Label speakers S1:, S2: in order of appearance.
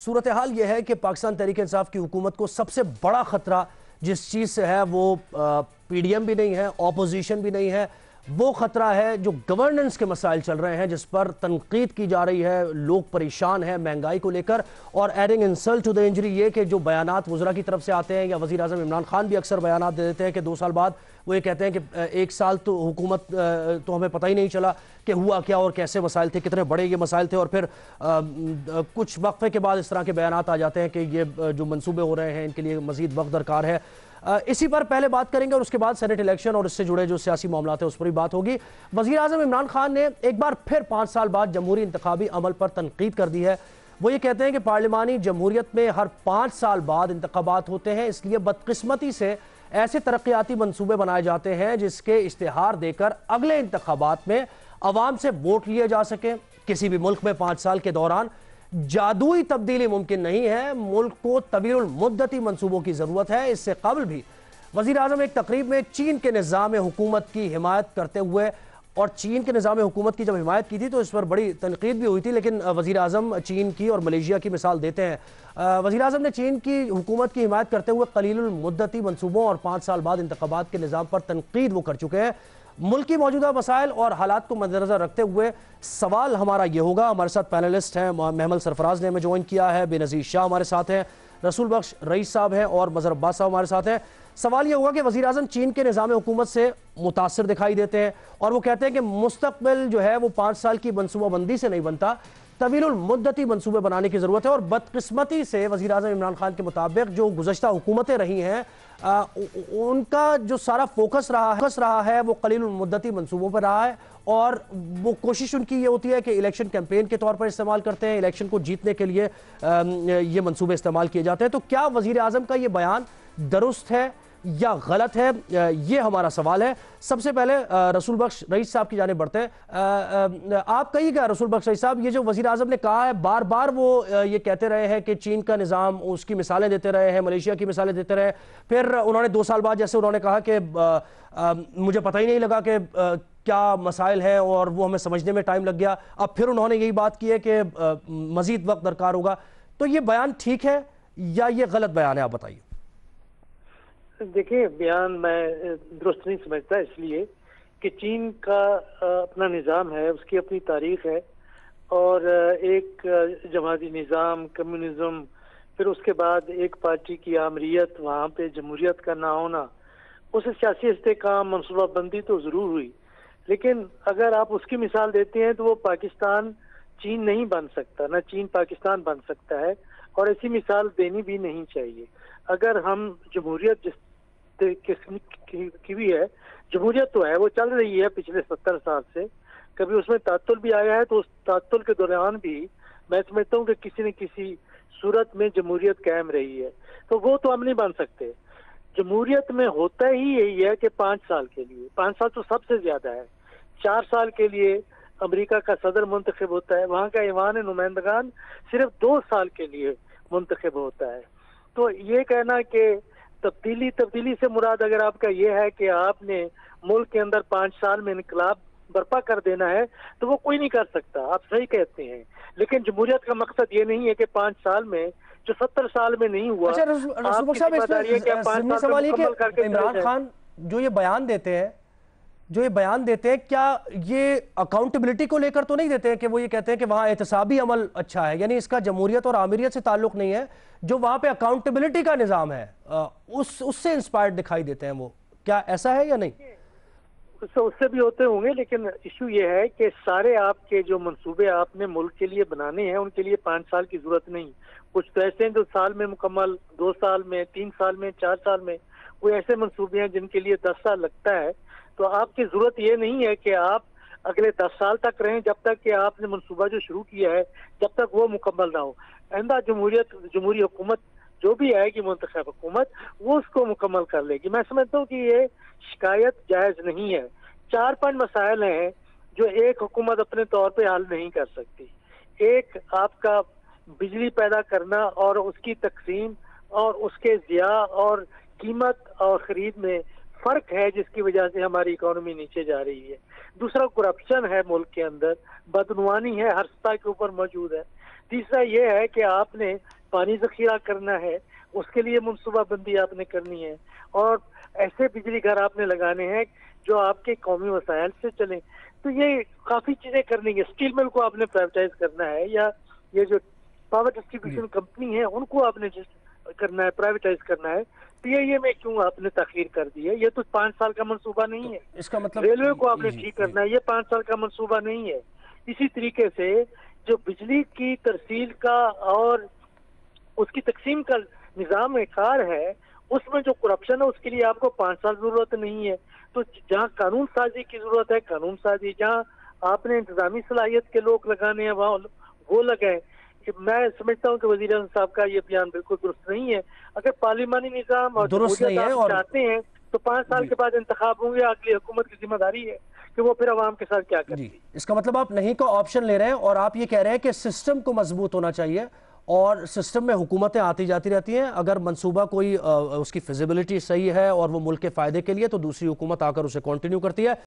S1: صورتحال یہ ہے کہ پاکستان تحریک انصاف کی حکومت کو سب سے بڑا خطرہ جس چیز سے ہے وہ پی ڈی ایم بھی نہیں ہے، اپوزیشن بھی نہیں ہے، وہ خطرہ ہے جو گورننس کے مسائل چل رہے ہیں جس پر تنقید کی جا رہی ہے، لوگ پریشان ہیں مہنگائی کو لے کر، اور adding insult to the injury یہ کہ جو بیانات وزراء کی طرف سے آتے ہیں یا وزیر اعظم عمران خان بھی اکثر بیانات دے دیتے ہیں کہ 2 سال بعد وہ یہ کہتے ہیں کہ 1 سال تو حکومت تو ہمیں پتہ ہی نہیں چلا کہ ہوا کیا اور کیسے مسائل تھے، کتنے بڑے یہ مسائل تھے، اور پھر کچھ وقفے کے بعد اس طرح کے بیانات آ جاتے ہیں کہ یہ جو منصوبے ہو رہے ہیں ان کے لیے مزید وقت درکار ہے۔ اسی پر پہلے بات کریں گے اور اس کے بعد سینٹ الیکشن اور اس سے جڑے جو سیاسی معاملات ہیں اس پر بھی بات ہوگی۔ وزیر اعظم عمران خان نے ایک بار پھر 5 سال بعد جمہوری انتخابی عمل پر تنقید کر دی ہے۔ وہ یہ کہتے ہیں کہ پارلیمانی جمہوریت میں ہر 5 سال بعد انتخابات ہوتے ہیں، اس لیے بدقسمتی سے ایسے ترقیاتی منصوبے بنائے جاتے ہیں جس کے اشتہار دے کر اگلے انتخابات میں عوام سے ووٹ لیے جا سکیں۔ کسی بھی ملک میں 5 سال کے دوران جادوئی تبدیلی ممکن نہیں ہے، ملک کو طویل المدتی منصوبوں کی ضرورت ہے۔ اس سے قبل بھی وزیر اعظم ایک تقریب میں چین کے نظام حکومت کی حمایت کرتے ہوئے، اور چین کے نظام حکومت کی جب حمایت کی تھی تو اس پر بڑی تنقید بھی ہوئی تھی، لیکن وزیر اعظم چین کی اور ملیشیا کی مثال دیتے ہیں۔ وزیر اعظم نے چین کی حکومت کی حمایت کرتے ہوئے قلیل المدتی منصوبوں اور 5 سال بعد انتخابات کے نظام پر تنقید وہ کر چکے ہیں۔ ملک کی موجودہ مسائل اور حالات کو مد نظر رکھتے ہوئے سوال ہمارا یہ ہوگا، ہمارے ساتھ پینلسٹ ہیں، محمد سرفراز نے ہمیں جوائن کیا ہے، بے نظیر شاہ ہمارے ساتھ ہیں، رسول بخش رئیس صاحب ہیں اور مظہر عباس صاحب ہمارے ساتھ ہیں۔ سوال یہ ہوگا کہ وزیر اعظم چین کے نظام حکومت سے متاثر دکھائی دیتے ہیں اور وہ کہتے ہیں کہ مستقبل جو ہے وہ 5 سال کی منصوبہ بندی سے نہیں بنتا، طویل المدتی منصوبے بنانے کی ضرورت ہے، اور بدقسمتی سے وزیر اعظم عمران خان کے مطابق جو گزشتہ حکومتیں رہی ہیں ان کا جو سارا فوکس رہا ہے وہ قلیل المدتی منصوبوں پر رہا ہے، اور وہ کوشش ان کی یہ ہوتی ہے کہ الیکشن کیمپین کے طور پر استعمال کرتے ہیں، الیکشن کو جیتنے کے لیے یہ منصوبے استعمال کیے جاتے ہیں۔ تو کیا وزیر اعظم کا یہ بیان درست ہے یا غلط ہے، یہ ہمارا سوال ہے۔ سب سے پہلے رسول بخش رئیس صاحب کی جانب بڑھتے ہیں۔ آپ کہیے گا رسول بخش رئیس صاحب، یہ جو وزیر اعظم نے کہا ہے بار بار وہ یہ کہتے رہے ہیں کہ چین کا نظام، اس کی مثالیں دیتے رہے ہیں، ملیشیا کی مثالیں دیتے رہے، پھر انہوں نے 2 سال بعد جیسے انہوں نے کہا کہ مجھے پتہ ہی نہیں لگا کہ کیا مسائل ہیں اور وہ ہمیں سمجھنے میں ٹائم لگ گیا، اب پھر انہوں نے یہی بات کی ہے کہ مزید وقت درکار ہوگا، تو یہ بیان ٹھیک ہے یا یہ غلط بیان ہے، آپ بتائیے۔
S2: دیکھیں، بیان میں درست نہیں سمجھتا، اس لیے کہ چین کا اپنا نظام ہے، اس کی اپنی تاریخ ہے، اور ایک جماعتی نظام، کمیونزم، پھر اس کے بعد ایک پارٹی کی آمریت، وہاں پہ جمہوریت کا نہ ہونا، اس سیاسی استحکام، منصوبہ بندی تو ضرور ہوئی، لیکن اگر آپ اس کی مثال دیتے ہیں تو وہ پاکستان چین نہیں بن سکتا، نہ چین پاکستان بن سکتا ہے، اور ایسی مثال دینی بھی نہیں چاہیے۔ اگر ہم جمہوریت جس قسم کی بھی ہے، جمہوریت تو ہے، وہ چل رہی ہے پچھلے 70 سال سے، کبھی اس میں تعطل بھی آیا ہے تو اس تعطل کے دوران بھی میں سمجھتا ہوں کہ کسی نہ کسی صورت میں جمہوریت قائم رہی ہے، تو وہ تو ہم نہیں بن سکتے۔ جمہوریت میں ہوتا ہی یہی ہے کہ 5 سال کے لیے، 5 سال تو سب سے زیادہ ہے، 4 سال کے لیے امریکہ کا صدر منتخب ہوتا ہے، وہاں کا ایوان نمائندگان صرف 2 سال کے لیے منتخب ہوتا ہے۔ تو یہ کہنا کہ تبدیلی سے مراد اگر آپ کا یہ ہے کہ آپ نے ملک کے اندر 5 سال میں انقلاب برپا کر دینا ہے تو وہ کوئی نہیں کر سکتا، آپ صحیح کہتے ہیں، لیکن جمہوریت کا مقصد یہ نہیں ہے کہ 5 سال میں جو 70 سال میں نہیں ہوا،
S1: اچھا رسول بخش صاحب، اس میں سوال یہ کہ عمران خان جو یہ بیان دیتے ہیں کیا یہ اکاؤنٹیبلٹی کو لے کر تو نہیں دیتے ہیں کہ وہ یہ کہتے ہیں کہ وہاں احتسابی عمل اچھا ہے، یعنی اس کا جمہوریت اور آمریت سے تعلق نہیں ہے، جو وہاں پہ اکاؤنٹیبلٹی کا نظام ہے اس سے انسپائرڈ دکھائی دیتے ہیں، وہ کیا ایسا ہے یا نہیں؟
S2: اس سے بھی ہوتے ہوں گے، لیکن ایشو یہ ہے کہ سارے آپ کے جو منصوبے آپ نے ملک کے لیے بنانے ہیں ان کے لیے 5 سال کی ضرورت نہیں، کچھ تو ایسے ہیں جو سال میں مکمل، 2 سال میں، 3 سال میں، 4 سال میں، کوئی ایسے منصوبے ہیں جن کے لیے 10 سال لگتا ہے۔ تو آپ کی ضرورت یہ نہیں ہے کہ آپ اگلے 10 سال تک رہیں جب تک کہ آپ نے منصوبہ جو شروع کیا ہے جب تک وہ مکمل نہ ہو۔ آئندہ جمہوری حکومت جو بھی آئے گی، منتخب حکومت، وہ اس کو مکمل کر لے گی۔ میں سمجھتا ہوں کہ یہ شکایت جائز نہیں ہے۔ 4-5 مسائل ہیں جو ایک حکومت اپنے طور پہ حل نہیں کر سکتی۔ ایک آپ کا بجلی پیدا کرنا اور اس کی تقسیم اور اس کے ضیاع اور قیمت اور خرید میں فرق ہے، جس کی وجہ سے ہماری اکانومی نیچے جا رہی ہے۔ دوسرا کرپشن ہے، ملک کے اندر بدعنوانی ہے، ہر سطح کے اوپر موجود ہے۔ تیسرا یہ ہے کہ آپ نے پانی ذخیرہ کرنا ہے، اس کے لیے منصوبہ بندی آپ نے کرنی ہے، اور ایسے بجلی گھر آپ نے لگانے ہیں جو آپ کے قومی وسائل سے چلیں. تو یہ کافی چیزیں کرنی ہے. اسٹیل مل کو آپ نے پرائیویٹائز کرنا ہے، یا یہ جو پاور ڈسٹریبیوشن کمپنی ہے ان کو آپ نے کرنا ہے، پرائیویٹائز کرنا ہے. پی آئی اے میں کیوں آپ نے تاخیر کر دی ہے؟ یہ تو 5 سال کا منصوبہ نہیں ہے.
S1: اس کا مطلب
S2: ریلوے کو آپ نے ٹھیک کرنا ہے، یہ 5 سال کا منصوبہ نہیں ہے. اسی طریقے سے جو بجلی کی ترسیل کا اور اس کی تقسیم کا نظام کار ہے، اس میں جو کرپشن ہے اس کے لیے آپ کو 5 سال ضرورت نہیں ہے. تو جہاں قانون سازی کی ضرورت ہے قانون سازی، جہاں آپ نے انتظامی صلاحیت کے لوگ لگانے ہیں وہاں وہ لگائیں. میں سمجھتا ہوں کہ وزیر اعظم صاحب کا یہ بیان بالکل درست نہیں ہے. اگر پارلیمانی نظام اور
S1: درست نہیں
S2: جمہوریت
S1: ہے،
S2: آپ
S1: اور
S2: چاہتے ہیں تو 5 سال کے بعد انتخاب ہوں گے. اگلی حکومت کی ذمہ داری ہے کہ وہ پھر عوام کے ساتھ کیا کرتی ہے.
S1: اس کا مطلب آپ نہیں کا آپشن لے رہے ہیں، اور آپ یہ کہہ رہے ہیں کہ سسٹم کو مضبوط ہونا چاہیے، اور سسٹم میں حکومتیں آتی جاتی رہتی ہیں. اگر منصوبہ کوئی اس کی فیزیبلٹی صحیح ہے اور وہ ملک کے فائدے کے لیے، تو دوسری حکومت آ کر اسے کنٹینیو کرتی ہے.